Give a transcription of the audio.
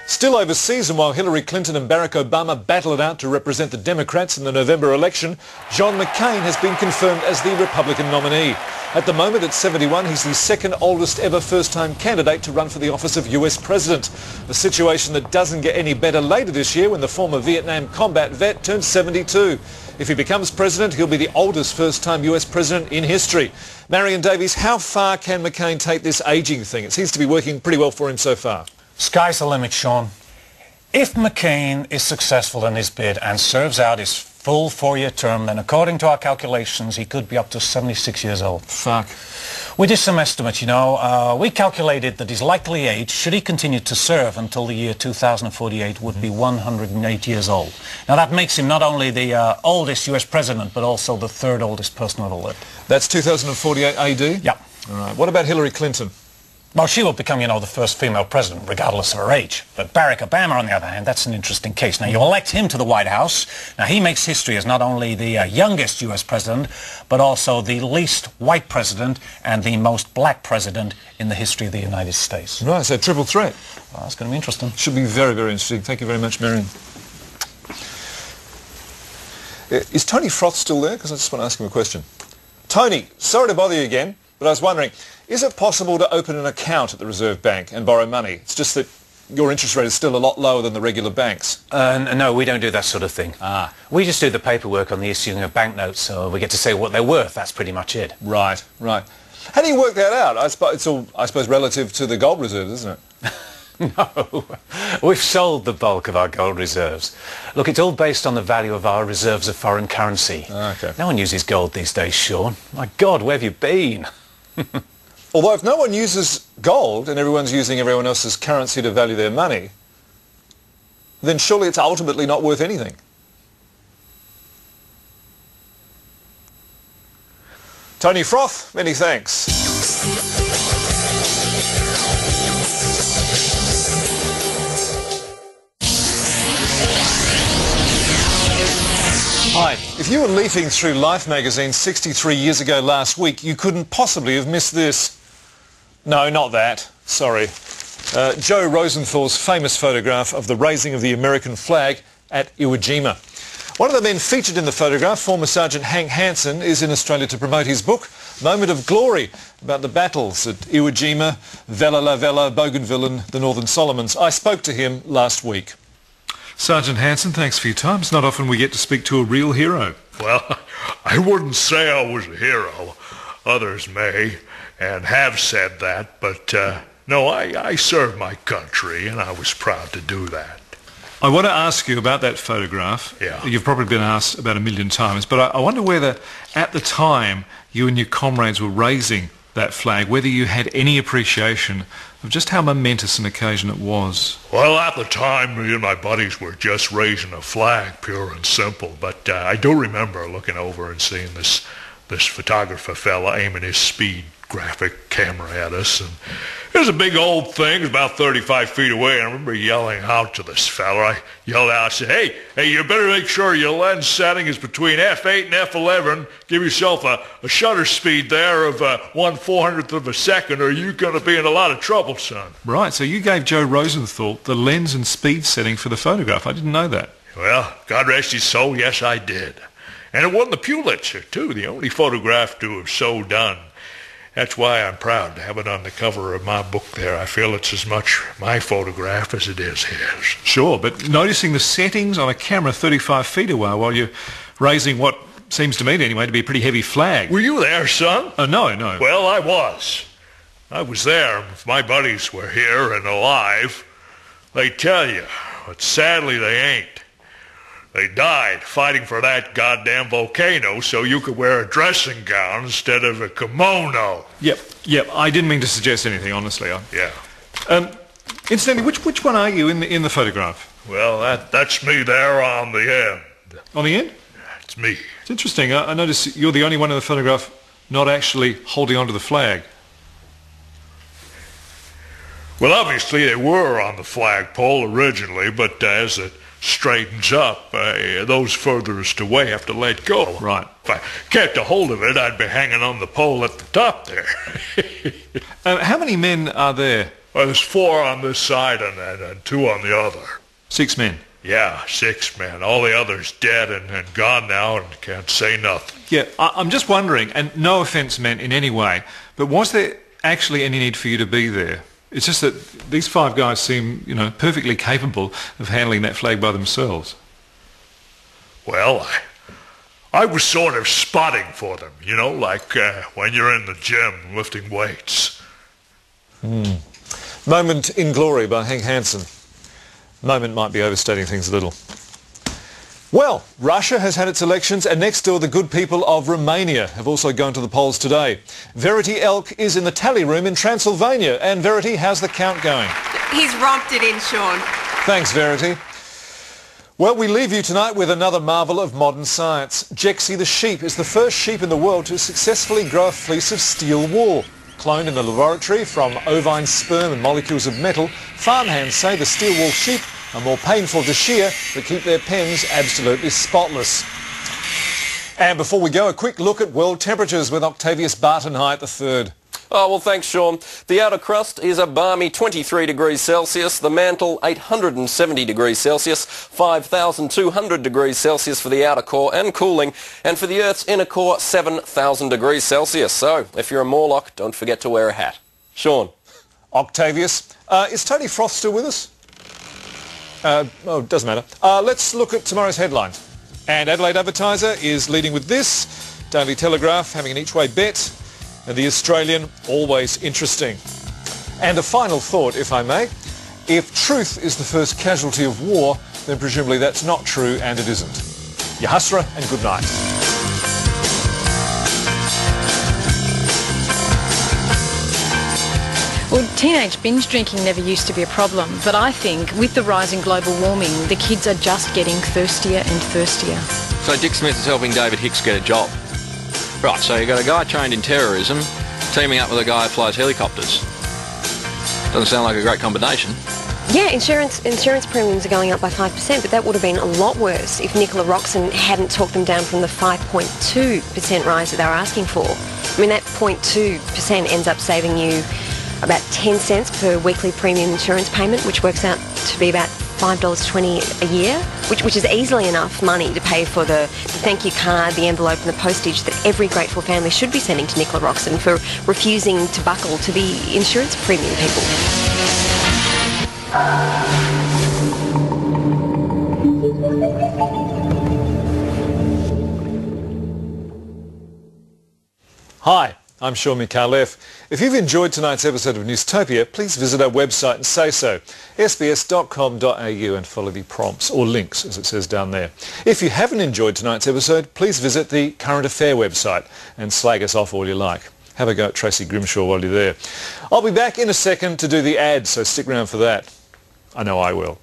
Still overseas, and while Hillary Clinton and Barack Obama battle it out to represent the Democrats in the November election, John McCain has been confirmed as the Republican nominee. At the moment, at 71, he's the second oldest ever first-time candidate to run for the office of US President. A situation that doesn't get any better later this year when the former Vietnam combat vet turns 72. If he becomes president, he'll be the oldest first-time US president in history. Marion Davies, how far can McCain take this ageing thing? It seems to be working pretty well for him so far. Sky's the limit, Sean. If McCain is successful in his bid and serves out his full 4-year term, then according to our calculations, he could be up to 76 years old. Fuck. We did some estimates, you know. We calculated that his likely age, should he continue to serve until the year 2048, would be 108 years old. Now, that makes him not only the oldest US president, but also the third oldest person ever lived. That's 2048 AD? Yeah. All right. What about Hillary Clinton? Well, she will become, you know, the first female president, regardless of her age. But Barack Obama, on the other hand, that's an interesting case. Now, you elect him to the White House. Now, he makes history as not only the youngest U.S. president, but also the least white president and the most black president in the history of the United States. Right, so triple threat. Well, that's going to be interesting. Should be very, very interesting. Thank you very much, Marion. Is Tony Froth still there? Because I just want to ask him a question. Tony, sorry to bother you again, but I was wondering, is it possible to open an account at the Reserve Bank and borrow money? It's just that your interest rate is still a lot lower than the regular banks. No, we don't do that sort of thing. We just do the paperwork on the issuing of banknotes, so we get to say what they're worth. That's pretty much it. Right, right. How do you work that out? It's all, I suppose, relative to the gold reserves, isn't it? No, we've sold the bulk of our gold reserves. Look, it's all based on the value of our reserves of foreign currency. Okay. No one uses gold these days, Sean. My God, where have you been? Although if no one uses gold and everyone's using everyone else's currency to value their money, then surely it's ultimately not worth anything. Tony Froth, many thanks. Hi. If you were leafing through Life magazine 63 years ago last week, you couldn't possibly have missed this. No, not that. Sorry. Joe Rosenthal's famous photograph of the raising of the American flag at Iwo Jima. One of the men featured in the photograph, former Sergeant Hank Hansen, is in Australia to promote his book, Moment of Glory, about the battles at Iwo Jima, Vella La Vella, Bougainville and the Northern Solomons. I spoke to him last week. Sergeant Hansen, thanks for your time. It's not often we get to speak to a real hero. Well, I wouldn't say I was a hero. Others may and have said that, but no, I served my country and I was proud to do that. I want to ask you about that photograph. Yeah. You've probably been asked about 1,000,000 times, but I wonder whether at the time you and your comrades were raising that flag, whether you had any appreciation of just how momentous an occasion it was. Well, at the time, me and my buddies were just raising a flag, pure and simple, but I do remember looking over and seeing this photographer fella aiming his speed graphic camera at us, and it was a big old thing. It was about 35 feet away, and I remember yelling out to this fella. I yelled out, I said, hey, you better make sure your lens setting is between f8 and f11. Give yourself a shutter speed there of 1/400th of a second, or you're going to be in a lot of trouble, son. Right, so you gave Joe Rosenthal the lens and speed setting for the photograph. I didn't know that. Well, God rest his soul, yes, I did. And it won the Pulitzer, too, the only photograph to have so done. That's why I'm proud to have it on the cover of my book there. I feel it's as much my photograph as it is his. Sure, but noticing the settings on a camera 35 feet away while you're raising what seems to me anyway to be a pretty heavy flag. Were you there, son? No. Well, I was. I was there. If my buddies were here and alive, they'd tell you, but sadly they ain't. They died fighting for that goddamn volcano so you could wear a dressing gown instead of a kimono. Yep. I didn't mean to suggest anything, honestly. Yeah. Incidentally, which one are you in the photograph? Well, that's me there on the end. On the end? It's me. It's interesting. I notice you're the only one in the photograph not actually holding onto the flag. Well, obviously they were on the flagpole originally, but as it straightens up, those furthest away have to let go. Right. If I kept a hold of it, I'd be hanging on the pole at the top there. How many men are there? Well, there's 4 on this side and 2 on the other. 6 men. Yeah, 6 men. All the others dead and gone now and can't say nothing. Yeah, I'm just wondering, and no offence meant in any way, but was there actually any need for you to be there? It's just that these 5 guys seem, perfectly capable of handling that flag by themselves. Well, I was sort of spotting for them, like when you're in the gym lifting weights. Moment in Glory by Hank Hansen. Moment might be overstating things a little. Well, Russia has had its elections, and next door the good people of Romania have also gone to the polls today. Verity Elk is in the tally room in Transylvania. And Verity, how's the count going? He's romped it in, Sean. Thanks, Verity. Well, we leave you tonight with another marvel of modern science. Jexy the sheep is the first sheep in the world to successfully grow a fleece of steel wool. Cloned in the laboratory from ovine sperm and molecules of metal, farmhands say the steel wool sheep are more painful to shear but keep their pens absolutely spotless. And before we go, a quick look at world temperatures with Octavius Bartonheight III. Oh, well, thanks, Sean. The outer crust is a balmy 23 degrees Celsius, the mantle 870 degrees Celsius, 5,200 degrees Celsius for the outer core and cooling, and for the Earth's inner core, 7,000 degrees Celsius. So, if you're a Morlock, don't forget to wear a hat. Sean. Octavius. Is Tony Frost still with us? It doesn't matter. Let's look at tomorrow's headlines. And Adelaide Advertiser is leading with this. Daily Telegraph having an each-way bet. And the Australian, always interesting. And a final thought, if I may. If truth is the first casualty of war, then presumably that's not true, and it isn't. Yahasra and good night. Well, teenage binge drinking never used to be a problem, but I think with the rise in global warming, the kids are just getting thirstier and thirstier. So Dick Smith is helping David Hicks get a job. Right, so you've got a guy trained in terrorism teaming up with a guy who flies helicopters. Doesn't sound like a great combination. Yeah, insurance premiums are going up by 5%, but that would have been a lot worse if Nicola Roxon hadn't talked them down from the 5.2% rise that they were asking for. I mean, that 0.2% ends up saving you about 10 cents per weekly premium insurance payment, which works out to be about $5.20 a year, which is easily enough money to pay for the thank you card, the envelope and the postage that every grateful family should be sending to Nicola Roxon for refusing to buckle to the insurance premium people. Hi, I'm Sean Mikhailov. If you've enjoyed tonight's episode of Newstopia, please visit our website and say so, sbs.com.au, and follow the prompts, or links as it says down there. If you haven't enjoyed tonight's episode, please visit the Current Affair website and slag us off all you like. Have a go at Tracy Grimshaw while you're there. I'll be back in a second to do the ads, so stick around for that. I know I will.